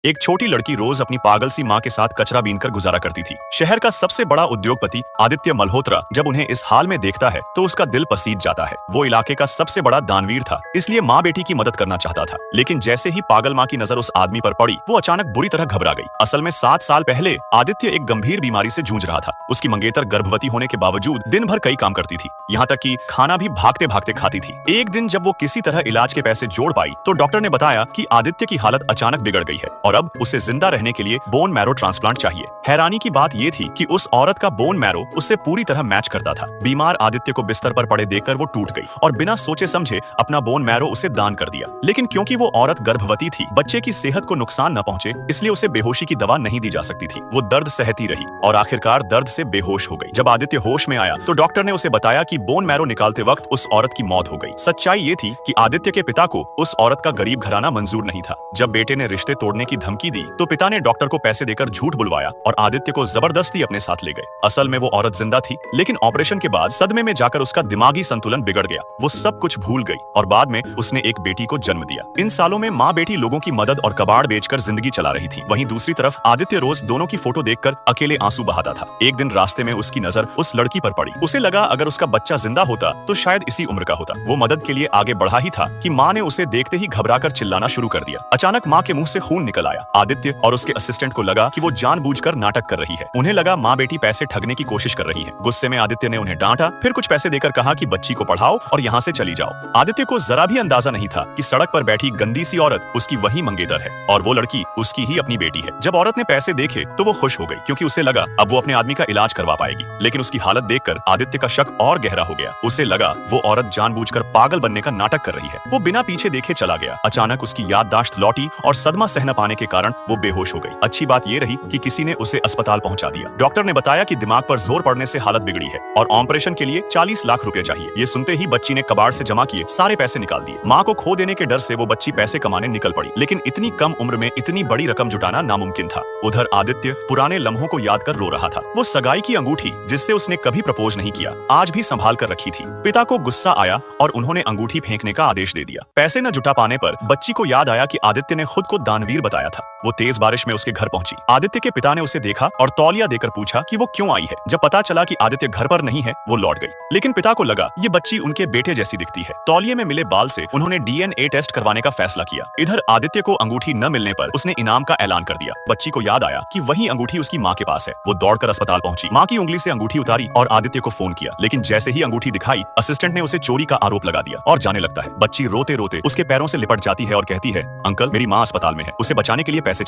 एक छोटी लड़की रोज अपनी पागल सी माँ के साथ कचरा बीनकर गुजारा करती थी। शहर का सबसे बड़ा उद्योगपति आदित्य मल्होत्रा जब उन्हें इस हाल में देखता है तो उसका दिल पसीज जाता है। वो इलाके का सबसे बड़ा दानवीर था, इसलिए माँ बेटी की मदद करना चाहता था। लेकिन जैसे ही पागल माँ की नजर उस आदमी पर पड़ी, वो अचानक बुरी तरह घबरा गई। असल में 7 साल पहले आदित्य एक गंभीर बीमारी से जूझ रहा था। उसकी मंगेतर गर्भवती होने के बावजूद दिन भर कई काम करती थी, यहाँ तक कि खाना भी भागते भागते खाती थी। एक दिन जब वो किसी तरह इलाज के पैसे जोड़ पाई तो डॉक्टर ने बताया कि आदित्य की हालत अचानक बिगड़ गई है और अब उसे जिंदा रहने के लिए बोन मैरो ट्रांसप्लांट चाहिए। हैरानी की बात यह थी कि उस औरत का बोन मैरो उससे पूरी तरह मैच करता था। बीमार आदित्य को बिस्तर पर पड़े देखकर वो टूट गई और बिना सोचे समझे अपना बोन मैरो उसे दान कर दिया। लेकिन क्योंकि वो औरत गर्भवती थी, बच्चे की सेहत को नुकसान न पहुंचे, इसलिए उसे बेहोशी की दवा नहीं दी जा सकती थी। वो दर्द सहती रही और आखिरकार दर्द से बेहोश हो गई। जब आदित्य होश में आया तो डॉक्टर ने उसे बताया कि बोन मैरो निकालते वक्त उस औरत की मौत हो गई। सच्चाई ये थी कि आदित्य के पिता को उस औरत का गरीब घराना मंजूर नहीं था। जब बेटे ने रिश्ते तोड़ने की धमकी दी तो पिता ने डॉक्टर को पैसे देकर झूठ बुलवाया और आदित्य को जबरदस्ती अपने साथ ले गए। असल में वो औरत जिंदा थी, लेकिन ऑपरेशन के बाद सदमे में जाकर उसका दिमागी संतुलन बिगड़ गया। वो सब कुछ भूल गई और बाद में उसने एक बेटी को जन्म दिया। इन सालों में माँ बेटी लोगों की मदद और कबाड़ बेचकर जिंदगी चला रही थी। वहीं दूसरी तरफ आदित्य रोज दोनों की फोटो देखकर अकेले आंसू बहाता था। एक दिन रास्ते में उसकी नजर उस लड़की पर पड़ी। उसे लगा अगर उसका बच्चा जिंदा होता तो शायद इसी उम्र का होता। वो मदद के लिए आगे बढ़ा ही था कि माँ ने उसे देखते ही घबराकर चिल्लाना शुरू कर दिया। अचानक माँ के मुंह से खून निकल आया। आदित्य और उसके असिस्टेंट को लगा कि वो जानबूझकर नाटक कर रही है। उन्हें लगा माँ बेटी पैसे ठगने की कोशिश कर रही है। गुस्से में आदित्य ने उन्हें डांटा, फिर कुछ पैसे देकर कहा कि बच्ची को पढ़ाओ और यहाँ से चली जाओ। आदित्य को जरा भी अंदाजा नहीं था कि सड़क पर बैठी गंदी सी औरत उसकी वही मंगेतर है और वो लड़की उसकी ही अपनी बेटी है। जब औरत ने पैसे देखे तो वो खुश हो गई, क्योंकि उसे लगा अब वो अपने आदमी का इलाज करवा पाएगी। लेकिन उसकी हालत देखकर आदित्य का शक और गहरा हो गया। उसे लगा वो औरत जानबूझकर पागल बनने का नाटक कर रही है। वो बिना पीछे देखे चला गया। अचानक उसकी याददाश्त लौटी और सदमा सह न पाने के कारण वो बेहोश हो गई। अच्छी बात ये रही कि किसी ने उसे अस्पताल पहुंचा दिया। डॉक्टर ने बताया कि दिमाग पर जोर पड़ने से हालत बिगड़ी है और ऑपरेशन के लिए 40 लाख रुपए चाहिए। ये सुनते ही बच्ची ने कबाड़ से जमा किए सारे पैसे निकाल दिए। माँ को खो देने के डर से वो बच्ची पैसे कमाने निकल पड़ी, लेकिन इतनी कम उम्र में इतनी बड़ी रकम जुटाना नामुमकिन था। उधर आदित्य पुराने लम्हों को याद कर रो रहा था। वो सगाई की अंगूठी जिससे उसने कभी प्रपोज नहीं किया, आज भी संभाल कर रखी थी। पिता को गुस्सा आया और उन्होंने अंगूठी फेंकने का आदेश दे दिया। पैसे न जुटा पाने पर बच्ची को याद आया कि आदित्य ने खुद को दानवीर बताया था। वो तेज बारिश में उसके घर पहुंची। आदित्य के पिता ने उसे देखा और तौलिया देकर पूछा कि वो क्यों आई है। जब पता चला कि आदित्य घर पर नहीं है, वो लौट गई। लेकिन पिता को लगा ये बच्ची उनके बेटे जैसी दिखती है। तौलिये में मिले बाल से उन्होंने DNA टेस्ट करवाने का फैसला किया। इधर आदित्य को अंगूठी न मिलने पर उसने इनाम का ऐलान कर दिया। बच्ची को याद आया कि वही अंगूठी उसकी माँ के पास है। वो दौड़कर अस्पताल पहुंची, माँ की उंगली से अंगूठी उतारी और आदित्य को फोन किया। लेकिन जैसे ही अंगूठी दिखाई, असिस्टेंट ने उसे चोरी का आरोप लगा दिया और जाने लगता है। बच्ची रोते रोते उसके पैरों से लिपट जाती है और कहती है, अंकल मेरी माँ अस्पताल में है, उसे बचाने के लिए पैसे चाहिए।